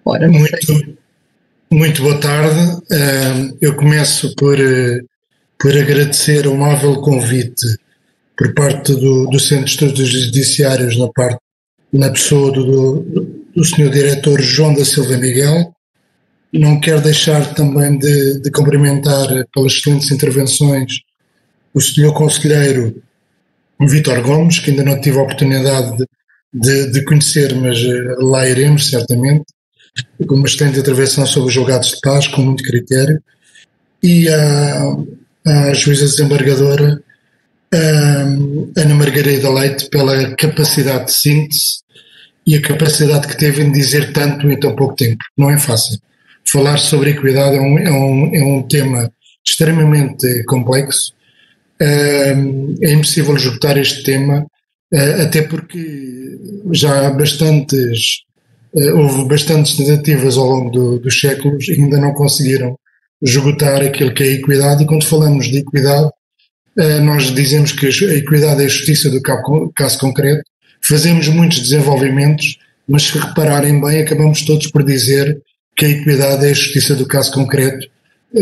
Ora, não sei. Muito boa tarde. Eu começo por agradecer o amável convite por parte do Centro de Estudos Judiciários na pessoa do Sr. Diretor João da Silva Miguel. Não quero deixar também de cumprimentar pelas excelentes intervenções o Sr. Conselheiro Vítor Gomes, que ainda não tive a oportunidade de conhecer, mas lá iremos certamente, com uma excelente intervenção sobre os julgados de paz, com muito critério, e a juíza desembargadora Ana Margarida Leite, pela capacidade de síntese e a capacidade que teve em dizer tanto em tão pouco tempo. Não é fácil. Falar sobre equidade é um tema extremamente complexo. É impossível esgotar este tema, até porque já há houve bastantes tentativas ao longo dos séculos e ainda não conseguiram esgotar aquilo que é a equidade. E quando falamos de equidade, nós dizemos que a equidade é a justiça do caso concreto, fazemos muitos desenvolvimentos, mas se repararem bem, acabamos todos por dizer que a equidade é a justiça do caso concreto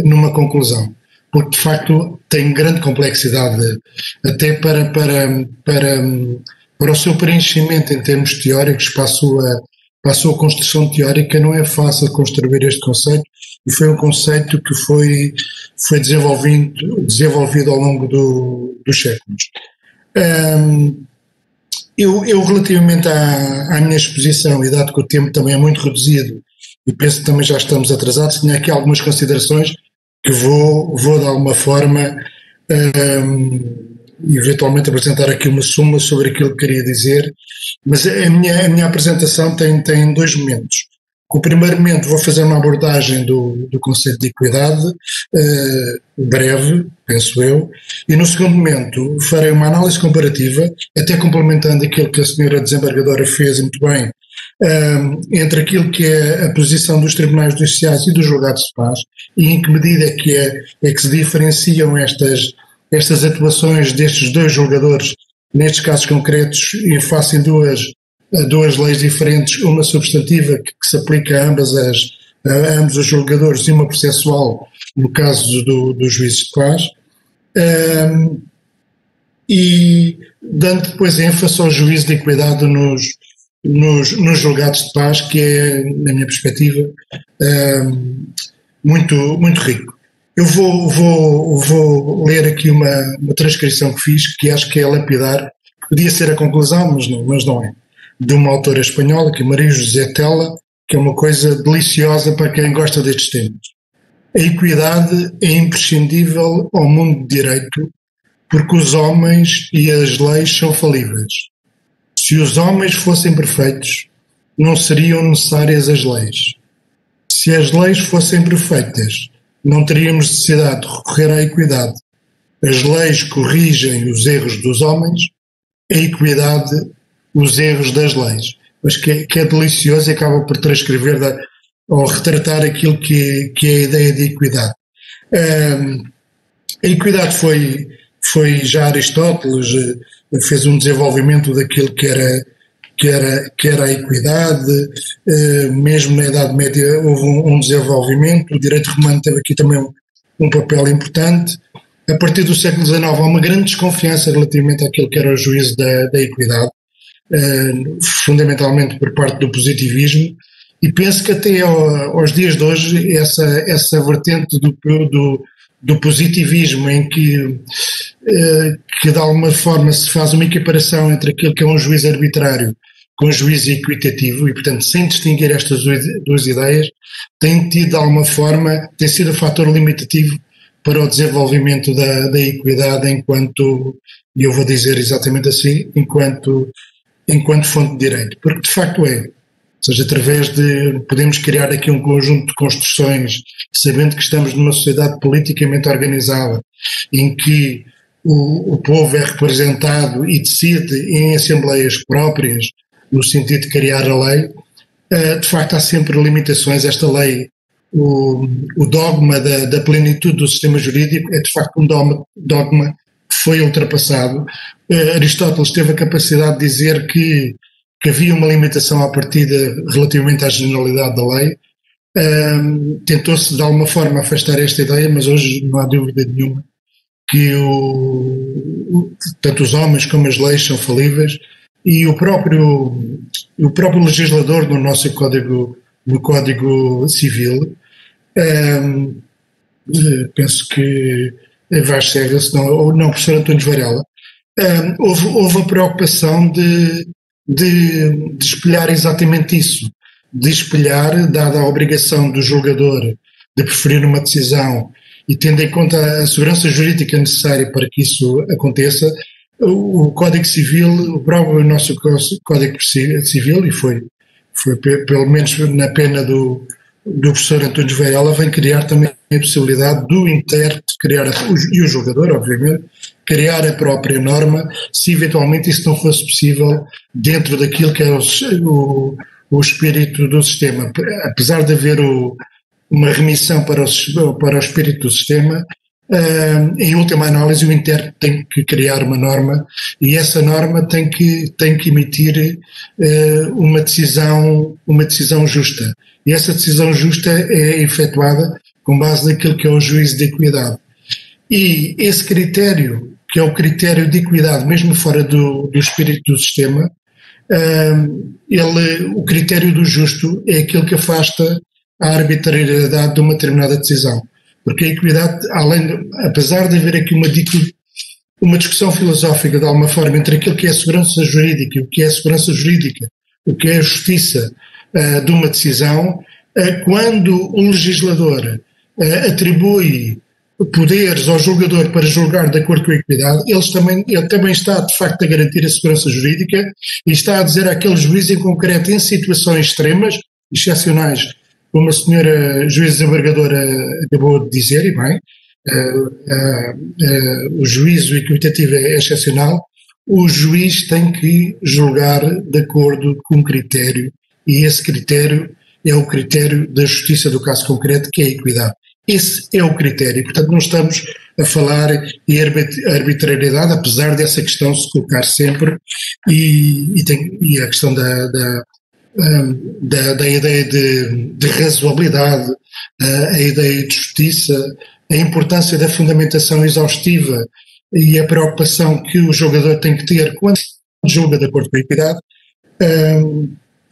numa conclusão, porque de facto tem grande complexidade, até para o seu preenchimento em termos teóricos, para a sua construção teórica. Não é fácil construir este conceito, e foi um conceito que foi desenvolvido ao longo dos séculos. Eu relativamente à minha exposição, e dado que o tempo também é muito reduzido, e penso que também já estamos atrasados, tinha aqui algumas considerações que vou de alguma forma eventualmente apresentar aqui uma suma sobre aquilo que queria dizer, mas a minha apresentação tem dois momentos. O primeiro momento vou fazer uma abordagem do conceito de equidade, breve, penso eu, e no segundo momento farei uma análise comparativa, até complementando aquilo que a senhora desembargadora fez muito bem, entre aquilo que é a posição dos tribunais judiciais e dos julgados de paz, e em que medida é que se diferenciam estas atuações destes dois julgadores, nestes casos concretos, e face em duas leis diferentes, uma substantiva que se aplica a ambos os julgadores e uma processual no caso dos juízes de paz, e dando depois ênfase ao juízo de equidade nos julgados de paz, que é, na minha perspectiva, muito, muito rico. Eu vou ler aqui uma transcrição que fiz, que acho que é lapidar, podia ser a conclusão, mas não é, de uma autora espanhola, que é Maria José Tela, que é uma coisa deliciosa para quem gosta destes temas. A equidade é imprescindível ao mundo de direito, porque os homens e as leis são falíveis. Se os homens fossem perfeitos, não seriam necessárias as leis. Se as leis fossem perfeitas, não teríamos necessidade de recorrer à equidade. As leis corrigem os erros dos homens, a equidade os erros das leis. Mas que é delicioso e acaba por transcrever ou retratar aquilo que é a ideia de equidade. A equidade foi já Aristóteles, fez um desenvolvimento daquilo que era a equidade, mesmo na Idade Média houve um desenvolvimento, o direito romano teve aqui também um papel importante. A partir do século XIX há uma grande desconfiança relativamente àquilo que era o juízo da equidade, fundamentalmente por parte do positivismo, e penso que até aos dias de hoje essa vertente do positivismo, em que de alguma forma se faz uma equiparação entre aquilo que é um juízo arbitrário com um juízo equitativo, e portanto sem distinguir estas duas ideias, tem tido de alguma forma, tem sido um fator limitativo para o desenvolvimento da equidade enquanto, e eu vou dizer exatamente assim, enquanto fonte de direito, porque de facto é. Ou seja, através podemos criar aqui um conjunto de construções, sabendo que estamos numa sociedade politicamente organizada, em que o povo é representado e decide em assembleias próprias, no sentido de criar a lei. De facto há sempre limitações. Esta lei, o dogma da plenitude do sistema jurídico é de facto um dogma que foi ultrapassado. Aristóteles teve a capacidade de dizer que que havia uma limitação à partida relativamente à generalidade da lei. Tentou-se de alguma forma afastar esta ideia, mas hoje não há dúvida nenhuma que tanto os homens como as leis são falíveis, e o próprio legislador no nosso Código Civil, penso que Vaz Cegas, ou não, professor António Varela, houve a preocupação de espelhar exatamente isso, de espelhar, dada a obrigação do julgador de preferir uma decisão e tendo em conta a segurança jurídica necessária para que isso aconteça, o Código Civil, o próprio nosso Código Civil, e foi pelo menos na pena do professor António Varela, vem criar também a possibilidade do intérprete e o julgador, obviamente, criar a própria norma, se eventualmente isso não fosse possível dentro daquilo que é o espírito do sistema. Apesar de haver uma remissão para o espírito do sistema, em última análise o intérprete tem que criar uma norma, e essa norma tem que emitir uma decisão justa. E essa decisão justa é efetuada com base naquilo que é o juízo de equidade. E esse critério, que é o critério de equidade, mesmo fora do espírito do sistema, o critério do justo é aquilo que afasta a arbitrariedade de uma determinada decisão. Porque a equidade, apesar de haver aqui uma discussão filosófica de alguma forma entre aquilo que é a segurança jurídica e o que é a segurança jurídica, o que é a justiça de uma decisão, quando o legislador atribui poderes ao julgador para julgar de acordo com a equidade, ele também está de facto a garantir a segurança jurídica e está a dizer àquele juiz em concreto, em situações extremas, excepcionais, como a senhora juíza desembargadora acabou de dizer, e bem, o juízo equitativo é excepcional, o juiz tem que julgar de acordo com um critério, e esse critério é o critério da justiça do caso concreto, que é a equidade. Esse é o critério, portanto não estamos a falar em arbitrariedade, apesar dessa questão se colocar sempre, e a questão da ideia de razoabilidade, a ideia de justiça, a importância da fundamentação exaustiva e a preocupação que o jogador tem que ter quando julga de acordo com a equidade,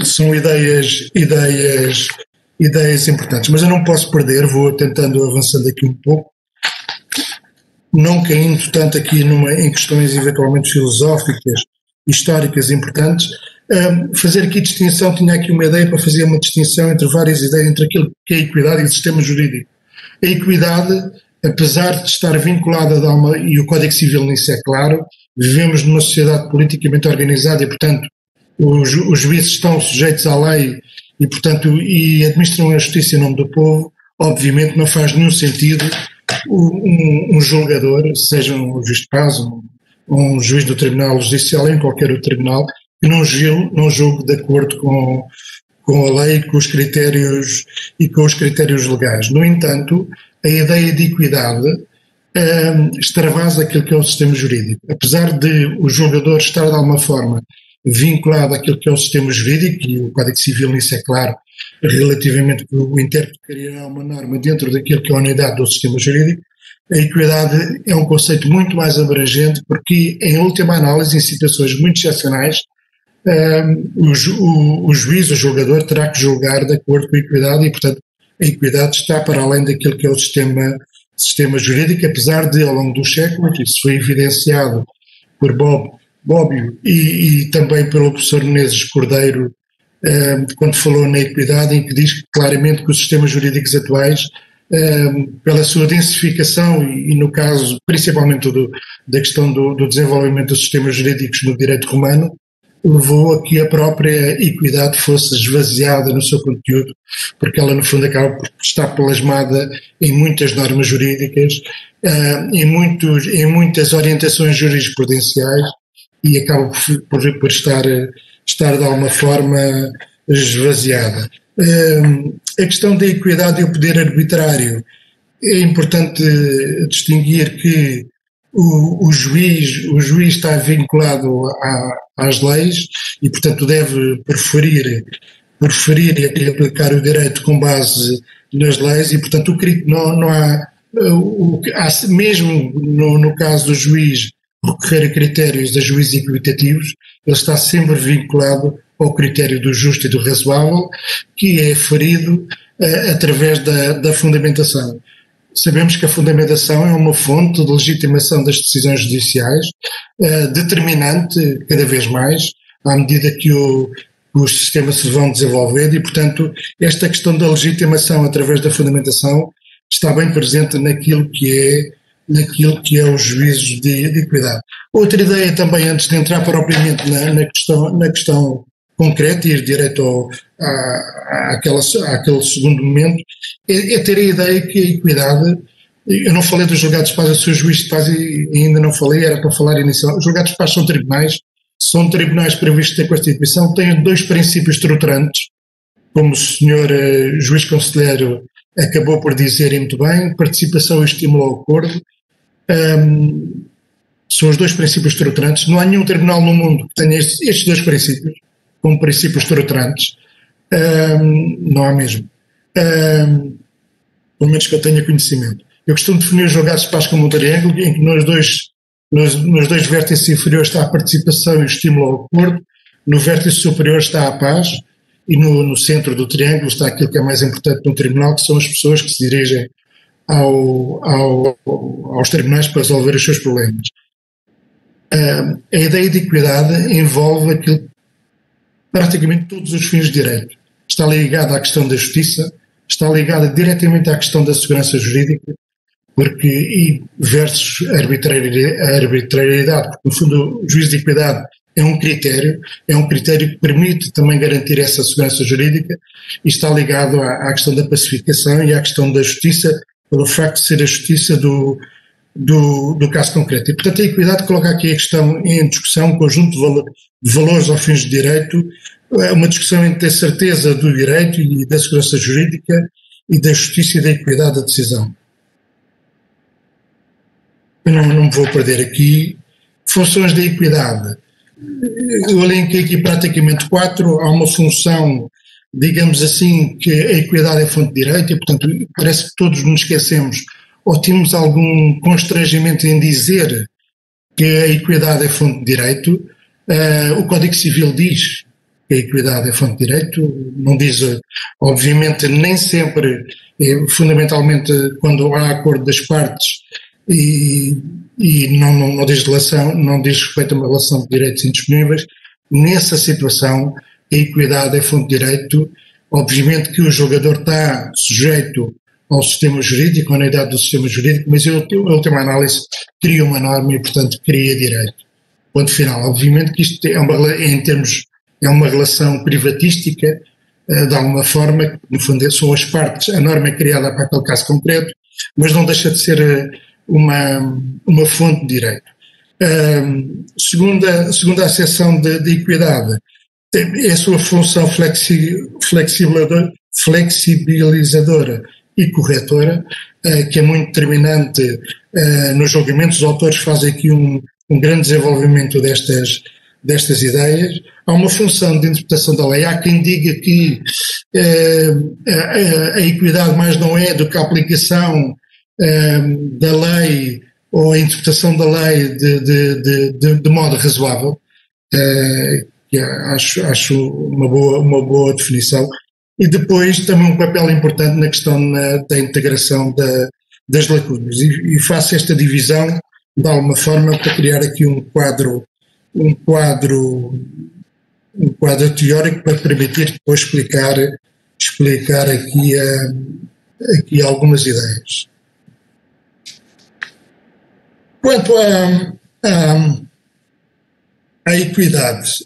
são ideias importantes. Mas eu não posso perder, vou tentando avançando aqui um pouco, não caindo tanto aqui em questões eventualmente filosóficas, históricas importantes, fazer aqui distinção, tinha aqui uma ideia para fazer uma distinção entre várias ideias, entre aquilo que é a equidade e o sistema jurídico. A equidade, apesar de estar vinculada e o Código Civil nisso é claro, vivemos numa sociedade politicamente organizada e, portanto, os juízes estão sujeitos à lei e, portanto, administram a justiça em nome do povo. Obviamente não faz nenhum sentido um julgador, seja um juiz de paz, um juiz do Tribunal Judicial, em qualquer outro tribunal, que não julgue de acordo com a lei, com os critérios e com os critérios legais. No entanto, a ideia de equidade extravasa aquilo que é o sistema jurídico. Apesar de o julgador estar de alguma forma vinculado àquilo que é o sistema jurídico, e o Código Civil nisso é claro, relativamente que o intérprete criará uma norma dentro daquilo que é a unidade do sistema jurídico, a equidade é um conceito muito mais abrangente, porque, em última análise, em situações muito excepcionais, o juiz, o julgador, terá que julgar de acordo com a equidade e, portanto, a equidade está para além daquilo que é o sistema jurídico, apesar de, ao longo dos séculos, isso foi evidenciado por Bobbio e também pelo professor Menezes Cordeiro, quando falou na equidade, em que diz claramente que os sistemas jurídicos atuais, pela sua densificação e no caso principalmente da questão do desenvolvimento dos sistemas jurídicos no direito romano, levou a que a própria equidade fosse esvaziada no seu conteúdo, porque ela no fundo acaba por estar plasmada em muitas normas jurídicas, em muitas orientações jurisprudenciais, e acaba por estar de alguma forma esvaziada. A questão da equidade e o poder arbitrário, é importante distinguir que o juiz está vinculado às leis e, portanto, deve preferir e aplicar o direito com base nas leis e, portanto, não há, mesmo no caso do juiz recorrer a critérios de juízes equitativos, ele está sempre vinculado ao critério do justo e do razoável, que é ferido através da fundamentação. Sabemos que a fundamentação é uma fonte de legitimação das decisões judiciais, determinante cada vez mais, à medida que os sistemas se vão desenvolvendo e, portanto, esta questão da legitimação através da fundamentação está bem presente naquilo que é os juízos de equidade. Outra ideia também, antes de entrar propriamente na questão concreta e ir direto àquele segundo momento, é ter a ideia que a equidade, eu não falei dos julgados de paz, eu sou juiz de paz e ainda não falei, era para falar inicialmente. Os julgados de paz são tribunais previstos na Constituição, têm dois princípios estruturantes, como o senhor juiz conselheiro acabou por dizer e muito bem, participação e estímulo ao acordo, são os dois princípios estruturantes. Não há nenhum tribunal no mundo que tenha estes dois princípios como princípios estruturantes, não há mesmo, pelo menos que eu tenha conhecimento. Eu costumo definir os julgados de paz como um triângulo, em que nos dois vértices inferiores está a participação e o estímulo ao acordo, no vértice superior está a paz, e no centro do triângulo está aquilo que é mais importante no tribunal, que são as pessoas que se dirigem aos tribunais para resolver os seus problemas. A ideia de equidade envolve aquilo, praticamente todos os fins de direito. Está ligada à questão da justiça, está ligada diretamente à questão da segurança jurídica, versus a arbitrariedade, porque no fundo o juízo de equidade é um critério que permite também garantir essa segurança jurídica e está ligado à questão da pacificação e à questão da justiça, pelo facto de ser a justiça do caso concreto. E, portanto, a equidade coloca aqui a questão em discussão, um conjunto de valores aos fins de direito, uma discussão entre a certeza do direito e da segurança jurídica e da justiça e da equidade da decisão. Eu não me vou perder aqui. Funções da equidade. Eu elenquei aqui praticamente 4. Há uma função, digamos assim, que a equidade é fonte de direito e, portanto, parece que todos nos esquecemos ou temos algum constrangimento em dizer que a equidade é fonte de direito. O Código Civil diz que a equidade é fonte de direito, não diz, obviamente, nem sempre, fundamentalmente, quando há acordo das partes e não diz respeito a uma relação de direitos indisponíveis. Nessa situação, a equidade é fonte de direito. Obviamente que o julgador está sujeito ao sistema jurídico, à unidade do sistema jurídico, mas a última análise cria uma norma e, portanto, cria direito. Ponto final. Obviamente que isto é uma relação privatística, de alguma forma, que no fundo são as partes, a norma é criada para aquele caso concreto, mas não deixa de ser uma fonte de direito. Segunda acessão de equidade é a sua função flexibilizadora e corretora, que é muito determinante nos julgamentos. Os autores fazem aqui um grande desenvolvimento destas ideias. Há uma função de interpretação da lei. Há quem diga que a equidade mais não é do que a aplicação da lei ou a interpretação da lei de modo razoável, que acho uma boa definição. E depois também um papel importante na questão da integração das lacunas. E faço esta divisão de alguma forma para criar aqui um quadro teórico para permitir depois explicar aqui algumas ideias. Quanto à equidade,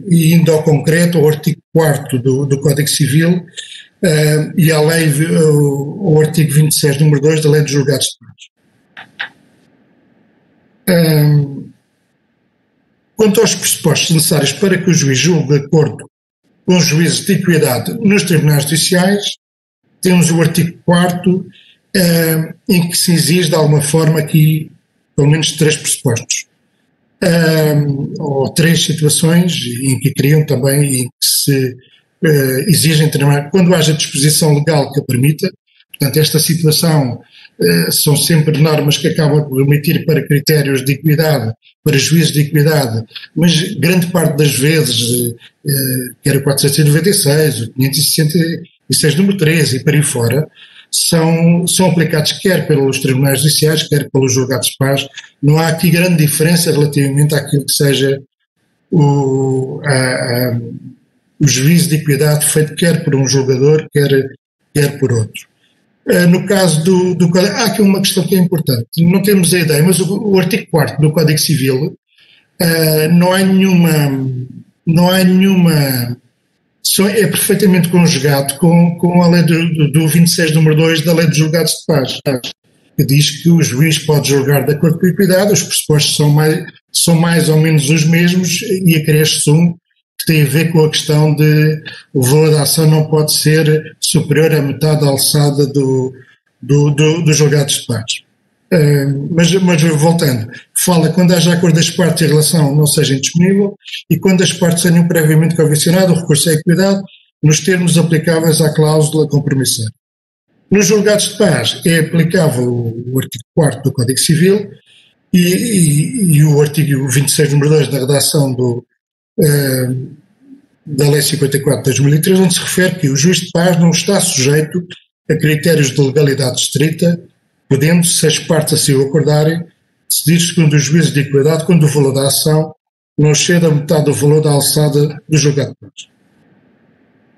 e indo ao concreto, ao artigo 4º do Código Civil e à lei, ao artigo 26, número 2 da Lei dos Julgados de Paz. Quanto aos pressupostos necessários para que o juiz julgue de acordo com os juízes de equidade nos tribunais judiciais, temos o artigo 4º em que se exige de alguma forma aqui pelo menos 3 pressupostos. Ou 3 situações em que criam também, em que se exigem treinar, quando haja disposição legal que a permita. Portanto, esta situação são sempre normas que acabam por permitir para critérios de equidade, para juízes de equidade, mas grande parte das vezes, quer o 496, o 566 número 13 e para aí fora, são aplicados quer pelos tribunais judiciais, quer pelos julgados de paz. Não há aqui grande diferença relativamente àquilo que seja o juízo de equidade feito quer por um julgador, quer por outro. No caso do Código, há aqui uma questão que é importante. Não temos a ideia, mas o artigo 4º do Código Civil não há nenhuma é perfeitamente conjugado com a lei do 26 número 2 da Lei dos Julgados de Paz, que diz que o juiz pode julgar de acordo com a equidade, os pressupostos são mais ou menos os mesmos e acresce um que tem a ver com a questão de o valor da ação não pode ser superior à metade da alçada dos julgados de paz. Mas voltando, fala quando haja acordo das partes e a relação não seja indisponível e quando as partes tenham previamente convencionado o recurso à equidade nos termos aplicáveis à cláusula compromissária. Nos julgados de paz é aplicável o artigo 4º do Código Civil e o artigo 26 número 2 da redação da Lei 54 de 2003, onde se refere que o juiz de paz não está sujeito a critérios de legalidade estrita, podendo, se as partes assim o acordarem, decidir segundo os juízos de equidade quando o valor da ação não exceda a metade do valor da alçada do julgado de paz.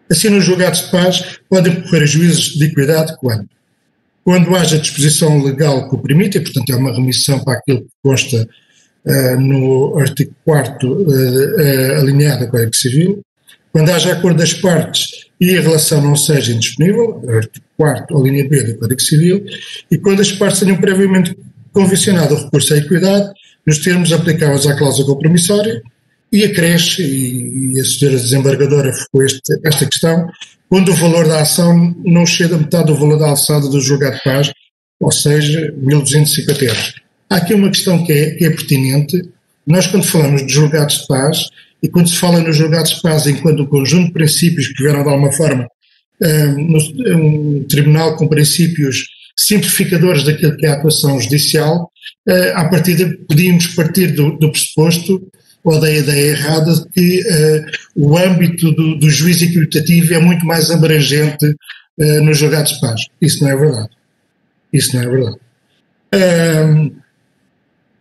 Assim, nos julgados de paz podem recorrer a juízes de equidade quando haja disposição legal que o permita, e portanto é uma remissão para aquilo que consta no artigo 4º alinhado ao Código Civil, quando haja acordo das partes e a relação não seja indisponível, artigo 4º, a linha B do Código Civil, e quando as partes tenham previamente convencionado o recurso à equidade, nos termos aplicáveis à cláusula compromissária, e acresce, e a senhora desembargadora focou esta questão, quando o valor da ação não exceda a metade do valor da alçada do julgado de paz, ou seja, 1.250 euros. Há aqui uma questão que é pertinente. Nós, quando falamos de julgados de paz, e quando se fala nos julgados de paz enquanto um conjunto de princípios que vieram de alguma forma um tribunal com princípios simplificadores daquilo que é a atuação judicial, à partida podíamos partir do pressuposto ou da ideia errada de que o âmbito do juízo equitativo é muito mais abrangente nos julgados de paz. Isso não é verdade.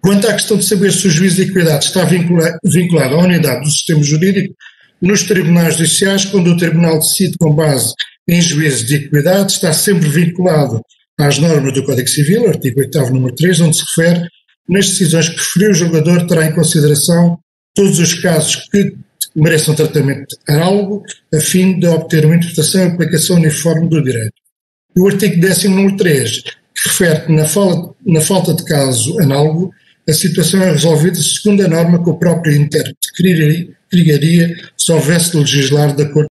Quanto à questão de saber se o juízo de equidade está vinculado à unidade do sistema jurídico, nos tribunais judiciais, quando o tribunal decide com base em juízos de equidade, está sempre vinculado às normas do Código Civil, artigo 8º, número 3, onde se refere nas decisões que preferiu o julgador terá em consideração todos os casos que mereçam tratamento análogo, a fim de obter uma interpretação e aplicação uniforme do direito. E o artigo 10º, número 3, que refere que na falta de caso análogo, a situação é resolvida segundo a norma que o próprio intérprete criaria se houvesse de legislar de acordo